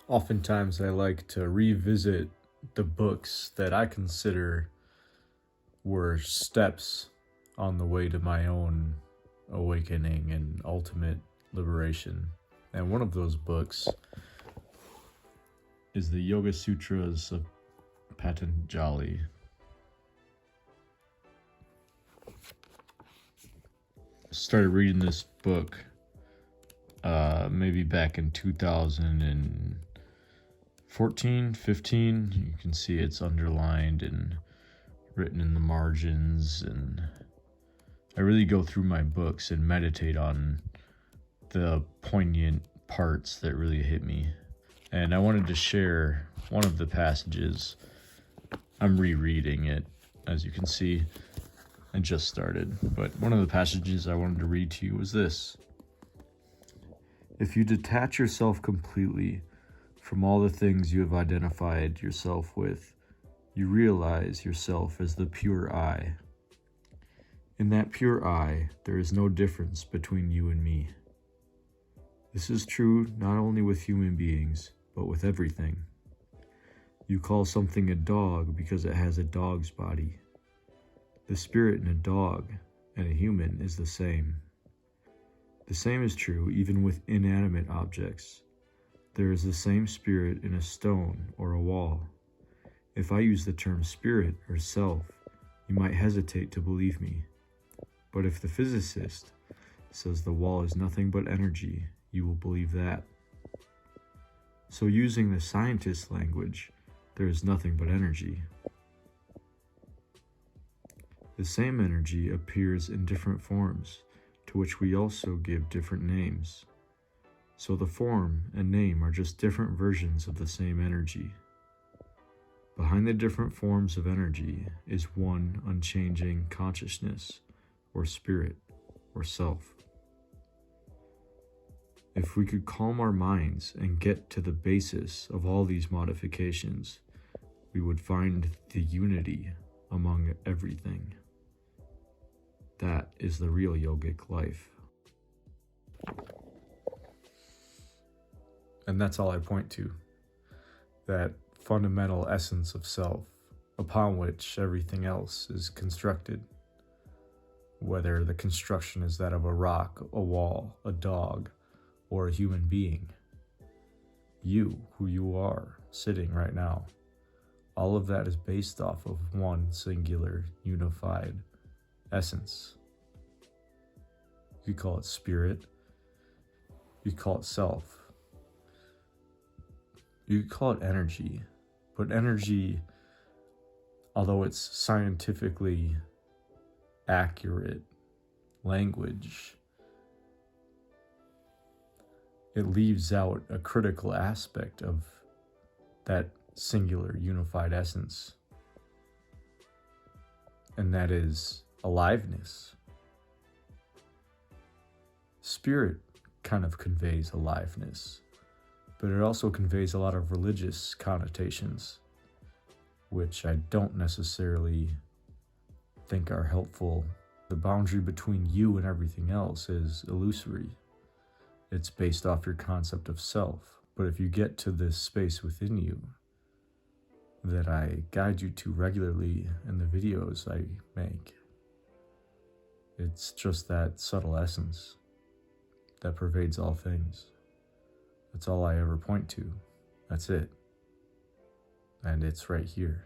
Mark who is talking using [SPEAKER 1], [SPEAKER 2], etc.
[SPEAKER 1] Oftentimes I like to revisit the books that I consider were steps on the way to my own awakening and ultimate liberation. And one of those books is the Yoga Sutras of Patanjali. I started reading this book maybe back in 2014, 15. You can see it's underlined and written in the margins, and I really go through my books and meditate on the poignant parts that really hit me. And I wanted to share one of the passages. I'm rereading it, as you can see. I just started, but one of the passages I wanted to read to you was this. If you detach yourself completely from all the things you have identified yourself with, you realize yourself as the pure I. In that pure I, there is no difference between you and me. This is true not only with human beings, but with everything. You call something a dog because it has a dog's body. The spirit in a dog and a human is the same. The same is true even with inanimate objects. There is the same spirit in a stone or a wall. If I use the term spirit or self, you might hesitate to believe me. But if the physicist says the wall is nothing but energy, you will believe that. So using the scientist's language, there is nothing but energy. The same energy appears in different forms, to which we also give different names. So the form and name are just different versions of the same energy. Behind the different forms of energy is one unchanging consciousness, or spirit, or self. If we could calm our minds and get to the basis of all these modifications, we would find the unity among everything. That is the real yogic life. And that's all I point to. That fundamental essence of self, upon which everything else is constructed. Whether the construction is that of a rock, a wall, a dog, or a human being. You, who you are, sitting right now. All of that is based off of one singular, unified essence. You call it spirit. You call it self. You call it energy. But energy, although it's scientifically accurate language, it leaves out a critical aspect of that singular unified essence. And that is aliveness. Spirit kind of conveys aliveness, but it also conveys a lot of religious connotations, which I don't necessarily think are helpful. The boundary between you and everything else is illusory. It's based off your concept of self. But if you get to this space within you that I guide you to regularly in the videos I make, it's just that subtle essence that pervades all things. That's all I ever point to. That's it. And it's right here.